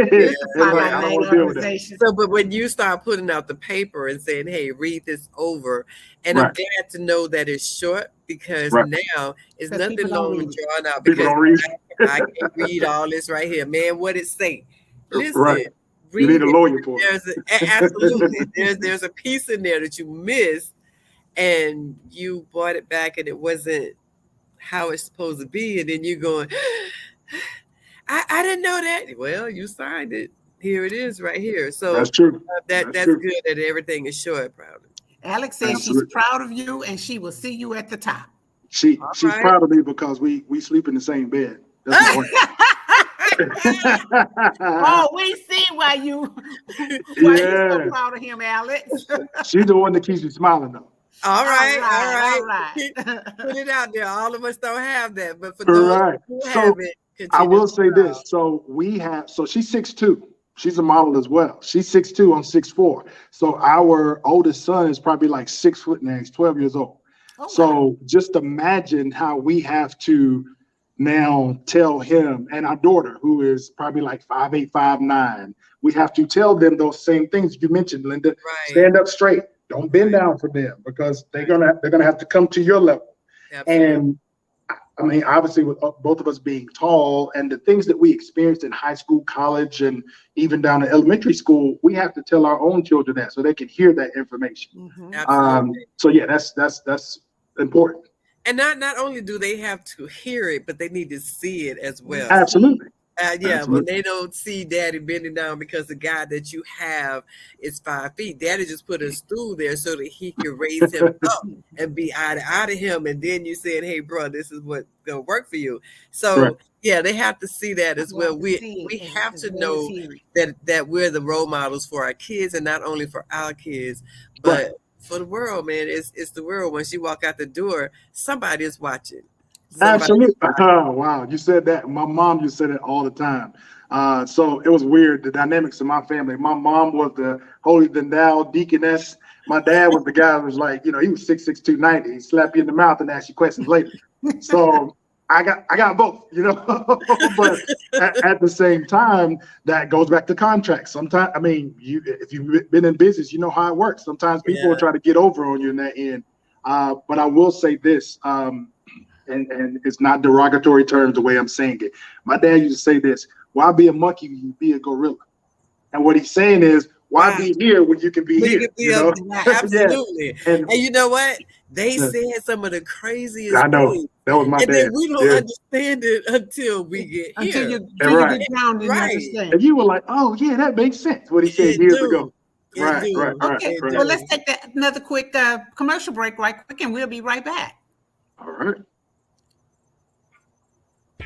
to deal with that. So, but when you start putting out the paper and saying, "Hey, read this over," and I'm glad to know that it's short, because now it's nothing long and drawn out. Because I can't read all this right here, man. What it say? Listen, you need a lawyer for it. Absolutely. There's a piece in there that you missed, and you bought it back, and it wasn't how it's supposed to be, and then you're going, I didn't know that. Well, you signed it. Here it is right here. So that's true. That's good that everything is short. Proud of Alex says she's proud of you and she will see you at the top. She's proud of me because we sleep in the same bed. That's my Oh, we see why you're so proud of him, Alex. She's the one that keeps me smiling though. All right. Put it out there. All of us don't have that, but for those who have it, I will say this. So she's 6'2". She's a model as well. She's 6'2". I'm 6'4". So our oldest son is probably like 6 foot now. He's 12 years old. So just imagine how we have to now tell him, and our daughter, who is probably like 5'8", 5'9", we have to tell them those same things you mentioned, Linda. Stand up straight. Don't bend down for them, because they're gonna have to come to your level. Absolutely. And I mean, obviously, with both of us being tall and the things that we experienced in high school, college, and even down to elementary school, we have to tell our own children that so they can hear that information. So yeah, that's important. And not only do they have to hear it, but they need to see it as well. Absolutely. When they don't see Daddy bending down because the guy that you have is 5 feet, Daddy just put a stool there so that he can raise him up and be eye to eye to him. And then you said, "Hey, bro, this is what's gonna work for you." So they have to see that as well. We have to know that we're the role models for our kids, and not only for our kids, but for the world, man. It's the world. Once you walk out the door, somebody is watching. Absolutely. Wow, you said that. My mom used to say that all the time. So it was weird, the dynamics of my family. My mom was the holier than thou deaconess. My dad was the guy who was like, he was 6'6", 290. He'd slap you in the mouth and ask you questions later. So I got both, but at the same time, that goes back to contracts. Sometimes, I mean, if you've been in business, you know how it works. Sometimes people will try to get over on you in that end. But I will say this, and it's not derogatory terms the way I'm saying it. My dad used to say this: "Why be a monkey when you be a gorilla?" And what he's saying is, why be here when you can be here? Absolutely. And you know what? They said some of the craziest I know. things. That was my dad. And then we don't understand it until we get here. Until you get down and understand. And you were like, "Oh yeah, that makes sense." What he said years ago. Right. Okay, well, let's take another quick commercial break right quick, and we'll be right back. All right.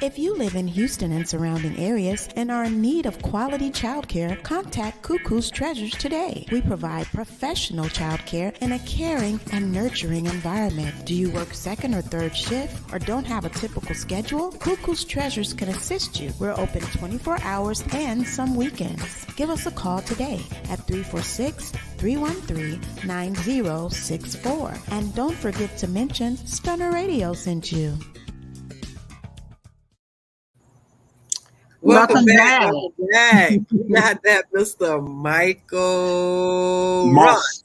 If you live in Houston and surrounding areas and are in need of quality childcare, contact Cuckoo's Treasures today. We provide professional childcare in a caring and nurturing environment. Do you work second or third shift or don't have a typical schedule? Cuckoo's Treasures can assist you. We're open 24 hours and some weekends. Give us a call today at 346-313-9064. And don't forget to mention Stunner Radio sent you. Welcome back. We got that Mr. Michael Moss.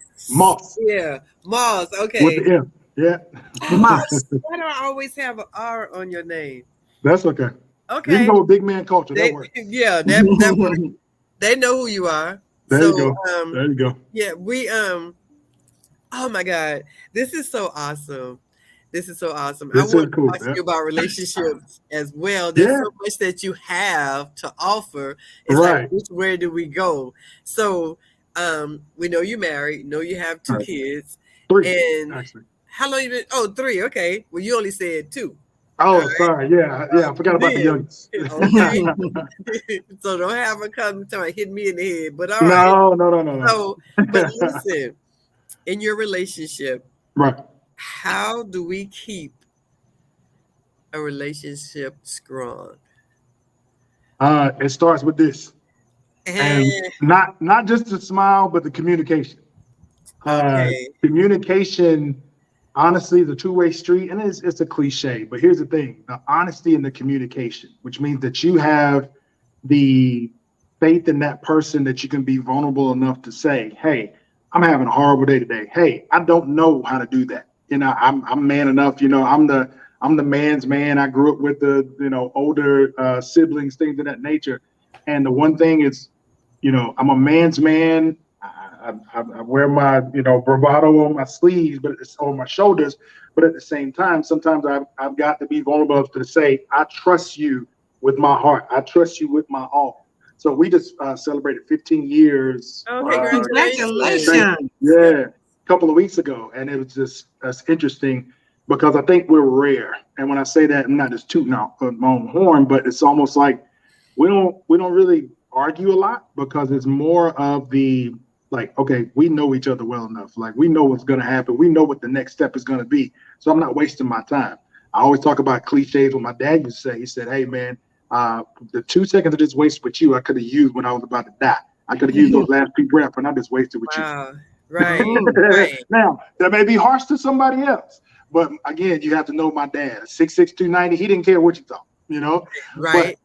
Yeah, Moss. Okay. With the M. Yeah. Moss. Why do I always have an R on your name? That's okay. Okay. You can go with big man culture. That works. Yeah, that works. They know who you are. There you go. There you go. Yeah, we oh my God. This is so awesome. This is so awesome. I want to talk to you about relationships as well. There's so much that you have to offer. It's like, where do we go? So we know you're married, know you have 2 kids. 3, and actually. How long you been? Oh, 3. Okay. Well, you only said 2. Oh, right? Sorry. Yeah, I forgot about the youngest. Okay. So don't have her come to hit me in the head. But all right. No. So, but listen, in your relationship, right? How do we keep a relationship strong? It starts with this, and not just the smile, but the communication. Communication, honestly, is a 2-way street, and it's a cliche. But here's the thing: the honesty and the communication, which means that you have the faith in that person that you can be vulnerable enough to say, "Hey, I'm having a horrible day today. Hey, I don't know how to do that. You know, I'm man enough. You know, I'm the man's man. I grew up with the older siblings, things of that nature. And the one thing is, I'm a man's man. I wear my bravado on my sleeves, but it's on my shoulders. But at the same time, sometimes I've got to be vulnerable enough to say, I trust you with my heart. I trust you with my all. So we just celebrated 15 years. Oh, congratulations! Yeah. Couple of weeks ago, and it was that's interesting because I think we're rare. And when I say that, I'm not just tooting out my own horn, but it's almost like we don't really argue a lot because it's more of the like, okay, we know each other well enough. Like we know what's going to happen. We know what the next step is going to be. So I'm not wasting my time. I always talk about cliches. What my dad used to say, he said, "Hey man, the 2 seconds I just wasted with you, I could have used when I was about to die. I could have used those last 2 breaths, and I just wasted with you." Right. Now, that may be harsh to somebody else, but again, you have to know my dad, 6'6", 290. He didn't care what you thought, Right. But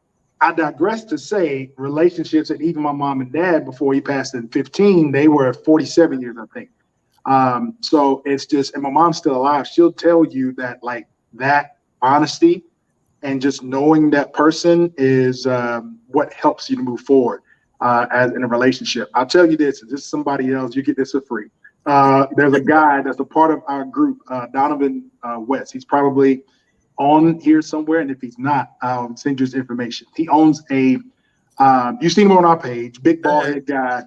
I digress to say relationships, and even my mom and dad, before he passed in 15, they were 47 years, I think. So it's just, and my mom's still alive. She'll tell you that like that honesty and just knowing that person is what helps you to move forward. As in a relationship. I'll tell you this, this is somebody else, you get this for free. There's a guy that's a part of our group, Donovan West. He's probably on here somewhere, and if he's not, I'll send you his information. He owns you've seen him on our page, big bald head guy.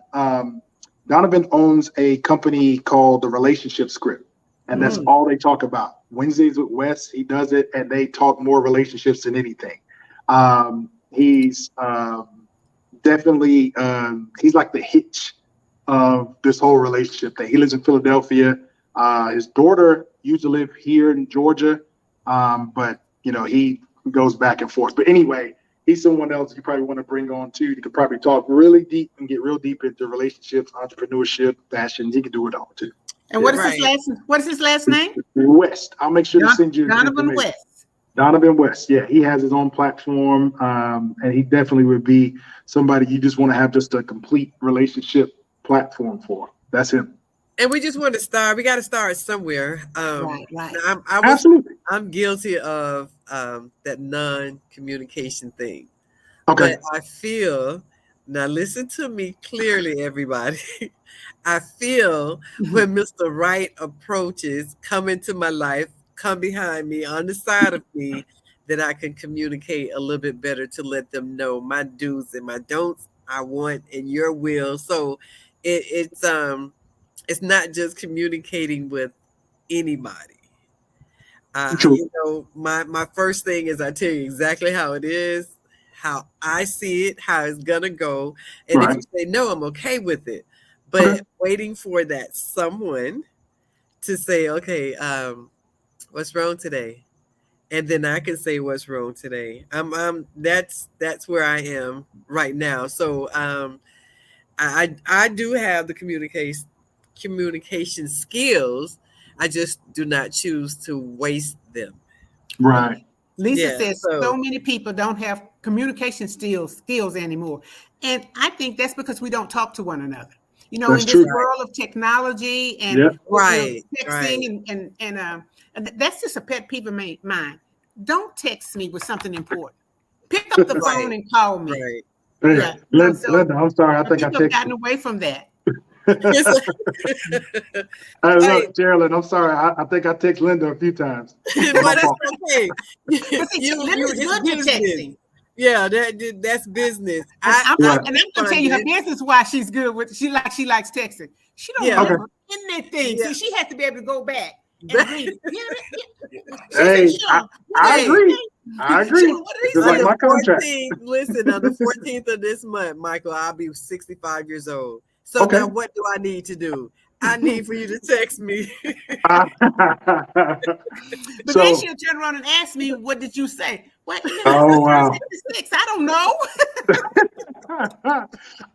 Donovan owns a company called The Relationship Script, and that's all they talk about. Wednesdays with Wes, he does it, and they talk more relationships than anything. He's definitely he's like the hitch of this whole relationship thing. He lives in Philadelphia. His daughter used to live here in Georgia, but he goes back and forth. But anyway, he's someone else you probably want to bring on too. You could probably talk really deep and get real deep into relationships, entrepreneurship, fashion. He can do it all too. And what is his last name? West. I'll make sure to send you Donovan West. Donovan West. Yeah, he has his own platform, and he definitely would be somebody you just want to have just a complete relationship platform for. That's him. And we just want to start. We got to start somewhere. Right. Absolutely. I'm guilty of that non-communication thing. Okay. But I feel, now listen to me clearly, everybody. I feel when Mr. Right approaches, come into my life, come behind me, on the side of me, that I can communicate a little bit better to let them know my do's and my don'ts, I want and your will. So it's not just communicating with anybody. True. You know, my first thing is I tell you exactly how it is, how I see it, how it's gonna go, and if Right. you say no, I'm okay with it. But waiting for that someone to say, okay, what's wrong today? And then I can say what's wrong today. That's where I am right now. So I do have the communication skills. I just do not choose to waste them. Right. Lisa Yeah, says so many people don't have communication skills anymore. And I think that's because we don't talk to one another. You know, That's in this true. world of technology and Yep. Right, texting and that's just a pet peeve of mine. Don't text me with something important. Pick up the phone and call me. right. Hey, Yeah. Linda, I'm sorry. I think I People have texted gotten you. away from that. Hey, look, Geraldine, I'm sorry. I think I texted Linda a few times. But that's okay. But see, Linda's good at texting. Yeah, that's business. I'm Right. going to tell you her business why she's good with. She likes texting. She don't remember anything. Yeah. See, she has to be able to go back and read. Hey, I agree. I agree. It's like my contract. Listen, on the 14th of this month, Michael, I'll be 65 years old. So now what do I need to do? I need for you to text me. But then she'll turn around and ask me, what did you say? What? Oh, wow. I don't know.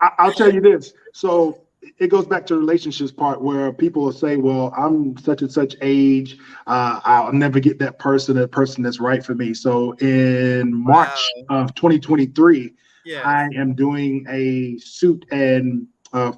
I'll tell you this. So it goes back to the relationships part where people will say, well, I'm such and such age. I'll never get that person that's right for me. So in March of 2023, I am doing a suit and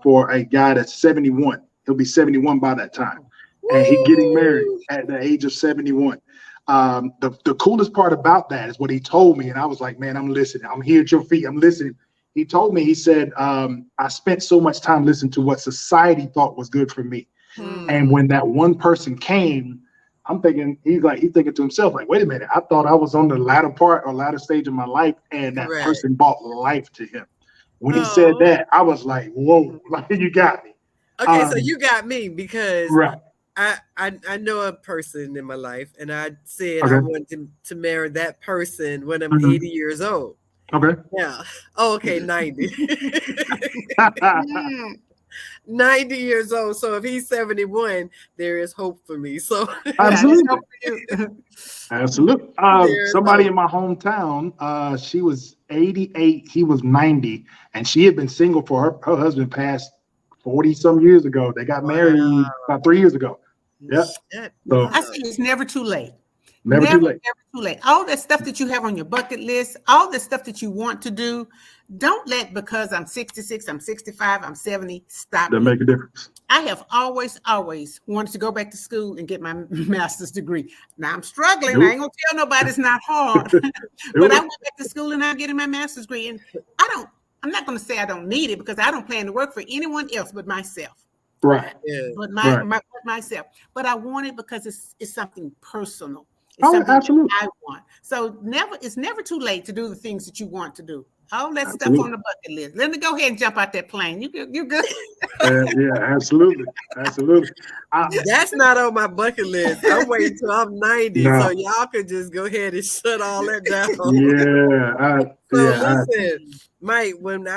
for a guy that's 71. He'll be 71 by that time. And he's getting married at the age of 71. The coolest part about that is what he told me. And I was like, man, I'm listening. I'm here at your feet. I'm listening. He told me, he said, I spent so much time listening to what society thought was good for me. And when that one person came, I'm thinking, he's thinking to himself, like, wait a minute, I thought I was on the latter stage of my life. And that person brought life to him. When he said that, I was like, whoa, like, you got me. Okay, so you got me because I know a person in my life, and I said I wanted to marry that person when I'm 80 years old. Okay. Yeah. Oh, okay, 90. 90 years old. So if he's 71, there is hope for me. So absolutely. Absolutely. Somebody in my hometown, she was 88, he was 90, and she had been single for her husband passed 40 some years ago. They got married about 3 years ago. Yep. So I say it's never too late. Never too late. All that stuff that you have on your bucket list, all the stuff that you want to do, don't let because I'm 66, I'm 65, I'm 70 stop. That make a difference. I have always wanted to go back to school and get my master's degree. Now I'm struggling. I ain't gonna tell nobody it's not hard. But I went back to school and I'm getting my master's degree. And I'm not gonna say I don't need it because I don't plan to work for anyone else but myself. Right. But myself. But I want it because it's something personal. It's something absolutely. I want. So it's never too late to do the things that you want to do. All that stuff on the bucket list. Let me go ahead and jump out that plane. You good? Yeah, absolutely. That's not on my bucket list. I'm waiting till I'm 90, so y'all could just go ahead and shut all that down. Listen, Mike, when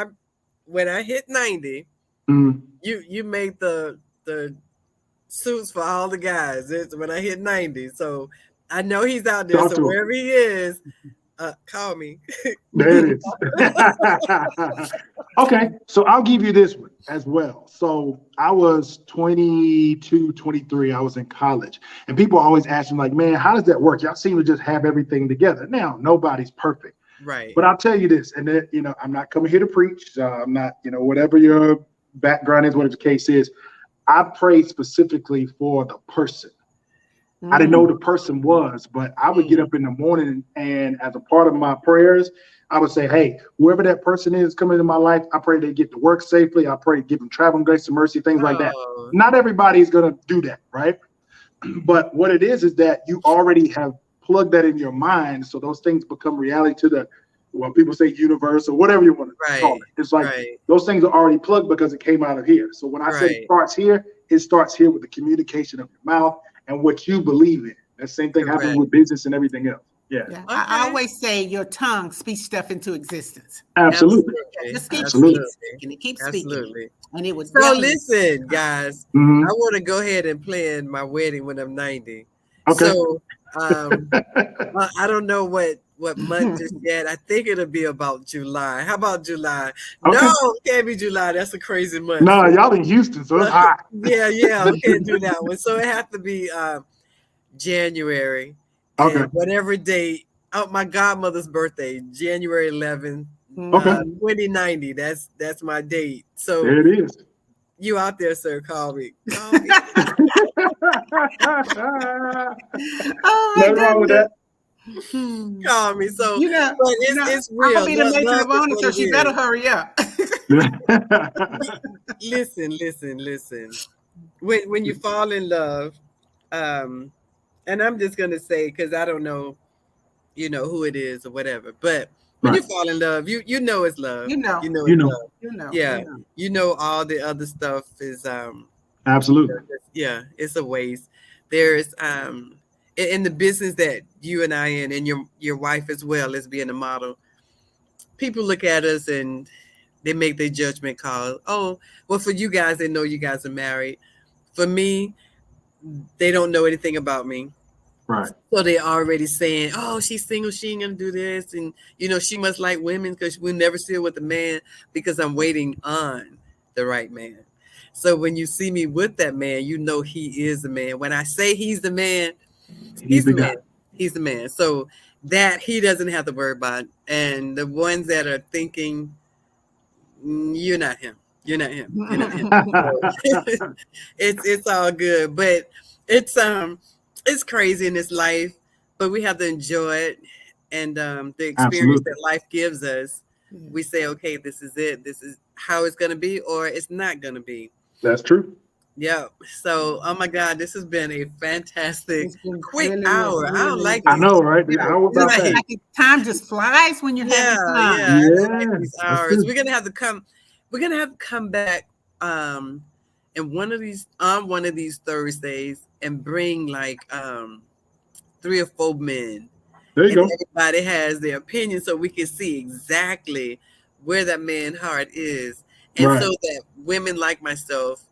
I hit 90, you made the suits for all the guys. It's when I hit 90, so I know he's out there. So wherever he is, call me. There it is. Okay, so I'll give you this one as well. So I was 22, 23. I was in college. And people always ask me, like, man, how does that work? Y'all seem to just have everything together. Now, nobody's perfect. Right. But I'll tell you this, and that, I'm not coming here to preach. I'm not, whatever your background is, whatever the case is, I pray specifically for the person. I didn't know who the person was, but I would get up in the morning and as a part of my prayers, I would say, hey, whoever that person is coming into my life, I pray they get to work safely. I pray give them traveling grace and mercy, things like that. Not everybody's going to do that, right? But what it is that you already have plugged that in your mind. So those things become reality to when people say universe or whatever you want to call it. It's like those things are already plugged because it came out of here. So when I say it starts here with the communication of your mouth and what you believe in. That same thing Correct. happens with business and everything else. Yeah. Yeah. Okay. I always say your tongue speaks stuff into existence. Absolutely. Just keep Absolutely. speaking. It keeps speaking. Absolutely. And it was So definitely- listen, guys, Mhm. I want to go ahead and plan my wedding when I'm 90. Okay. So I don't know what month just yet. I think it'll be about July. How about July? Okay. No, it can't be July. That's a crazy month. No, y'all in Houston, so it's hot. Yeah, I can't do that one. So it has to be January. Okay. And whatever date. Oh, my godmother's birthday, January 11th, Okay. 2090. That's my date. So There it is. you out there, sir? Call me. Oh my Nothing wrong with that. goodness. Call me. So You know, but it's I'm real. gonna be the Love- matron love of is honor, what so it she is. better hurry up. Listen. When you fall in love, and I'm just gonna say because I don't know, who it is or whatever, but when you fall in love, you know it's love. You know. it's You know. love. Yeah. All the other stuff is Absolutely. it's a waste. There's in the business that you and I in, and your wife as well as being a model, people look at us and they make their judgment call. Oh, well, for you guys, they know you guys are married. For me, they don't know anything about me. Right. So they're already saying, oh, she's single, she ain't gonna do this. And she must like women because we'll never see her with a man because I'm waiting on the right man. So when you see me with that man, you know he is the man. When I say he's the man, he's the guy. man. He's the man. So that he doesn't have to worry about. And the ones that are thinking, you're not him. You're not him. You're not him. So, it's all good. But it's crazy in this life, but we have to enjoy it. And the experience that life gives us, we say, okay, this is it. This is how it's gonna be, or it's not gonna be. That's true. Yeah. So, oh my God, this has been a fantastic It's been quick really, hour. I don't really like I these. know, right? How about It's that? like time just flies when you're having fun. I don't like Yeah, these that's hours. good. We're gonna have to come back in one of these Thursdays and bring like 3 or 4 men. There you And go. everybody has their opinion so we can see exactly where that man's heart is. And Right. so that women like myself,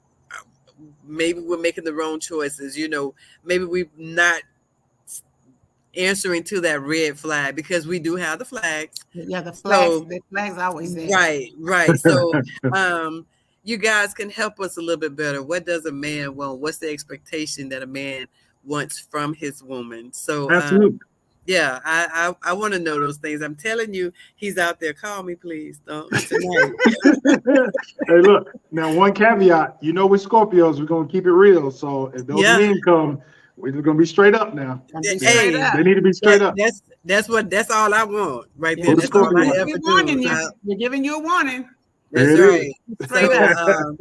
maybe we're making the wrong choices, maybe we're not answering to that red flag because we do have the flags. Yeah, the So- flags always there. Right. So you guys can help us a little bit better. What does a man want? What's the expectation that a man wants from his woman? So Absolutely. yeah, I want to know those things. I'm telling you, he's out there. Call me, please. Don't tonight. Hey, look. Now, one caveat. We're Scorpios. We're gonna keep it real. So if those Yeah. men come, we're just gonna be straight up now. Gonna be Hey, straight up. They need to be straight up. That's all I want right Yeah, there. the That's all I Scorpio. ever We're warning do. you. We're giving you a warning. That's There it right. Straight So up.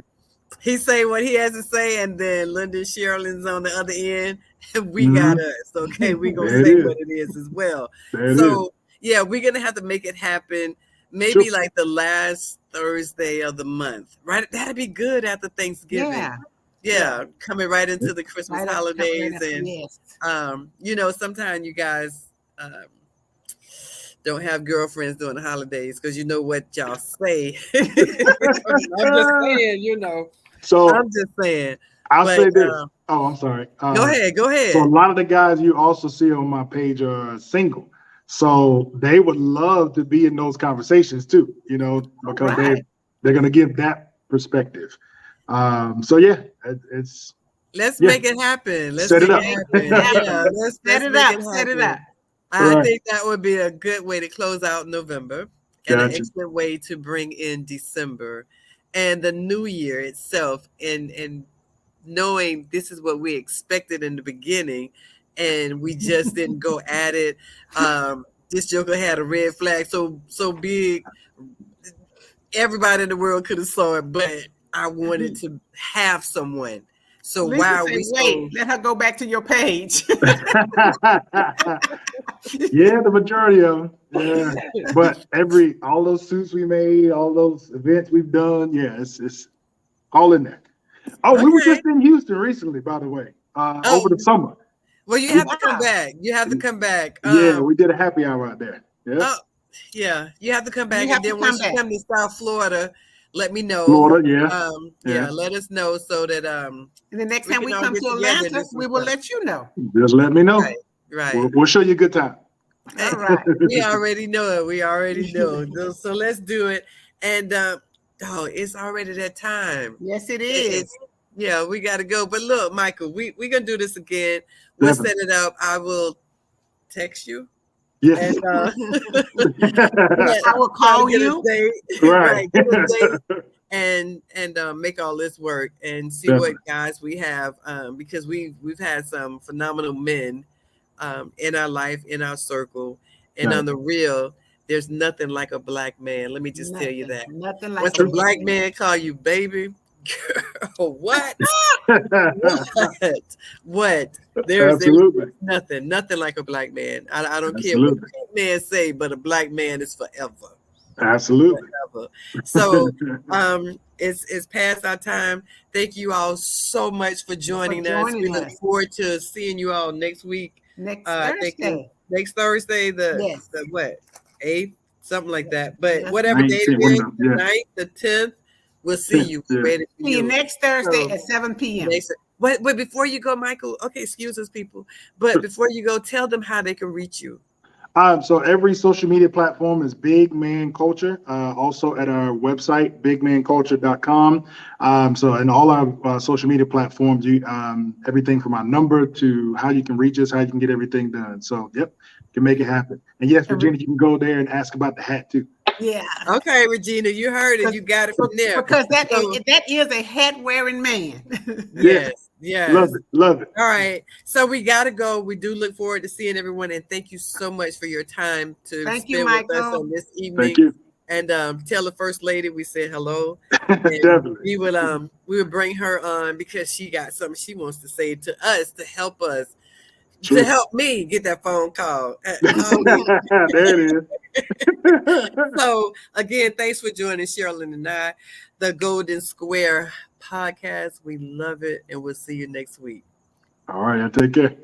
he say what he has to say, and then Linda Sherilyn's on the other end. We Mhm. got us. Okay, we gonna There it say is. what it is as well. There it is. So yeah, we're gonna have to make it happen. Maybe Sure. like the last Thursday of the month, right? That'd be good after Thanksgiving. Yeah. Coming right into the Christmas Right up, holidays, right up, and yes. sometimes you guys don't have girlfriends during the holidays because you know what y'all say. I'm just saying, So I'm just saying. I'll but, say this. I'm sorry. Go ahead. So a lot of the guys you also see on my page are single. So they would love to be in those conversations too, because Right. they're going to give that perspective. So yeah, it's Let's Yeah. make it happen. Let's Set it make up. happen. Yeah, let's Set it make up. Set it happen. up. I Right. think that would be a good way to close out November and an Gotcha. excellent way to bring in December and the new year itself, and knowing this is what we expected in the beginning and we just didn't go at it. This joker had a red flag so big everybody in the world could have saw it, but I wanted to have someone. So Lisa why are said, we wait, let her go back to your page. yeah, the majority of them. Yeah. But all those suits we made, all those events we've done, yeah, it's all in there. Oh, we were Okay. just in Houston recently, by the way, over the summer. Well, you have to come back. You have to come back. Yeah, we did a happy hour out there. Yeah. Yeah, you have to come back. You have And then to once come you come to South Florida, let me know. Florida, yeah. Yeah, let us know so that And the next we time we can all come get to together and Atlanta, do some we will fun. let you know. Just let me know. Right. We'll show you a good time. All right. We already know it. We already know. So let's do it. And it's already that time. Yes, it is. Yeah, we got to go. But look, Michael, we're going to do this again. We'll set it up. I will text you. Yes. And, I will call you. Right. Get a date and make all this work and see what guys we have. Because we've had some phenomenal men in our life, in our circle. And on the real, there's nothing like a black man. Let me just tell you that. Nothing like Once a black man call you baby, girl, what? What? There's nothing like a black man. I don't care what the man say, but a black man is forever. Absolutely. Forever. So it's past our time. Thank you all so much for joining us. We look forward to seeing you all next week. Next Thursday. Next Thursday, the what? 8th, something like that. But whatever day it is, the 9th, the 10th, we'll see you. Ready for See you next Thursday at 7 p.m. But before you go, Michael, okay, excuse us, people. But before you go, tell them how they can reach you. So every social media platform is Big Man Culture. Also at our website, bigmanculture.com. So in all our social media platforms, everything from our number to how you can reach us, how you can get everything done. So, yep, you can make it happen. And yes, Regina, you can go there and ask about the hat too. Yeah. Okay, Regina, you heard it. You got it from there. Because that is a hat-wearing man. Yes. Yes. Love it. All right. So we got to go. We do look forward to seeing everyone. And thank you so much for your time to spend with us on this evening. Thank you. And tell the first lady we said hello. Definitely. We would bring her on because she got something she wants to say to us to help us. True. To help me get that phone call. There it is. So again, thanks for joining Sherilyn and I, the Golden Square podcast. We love it, and we'll see you next week. All right, take care.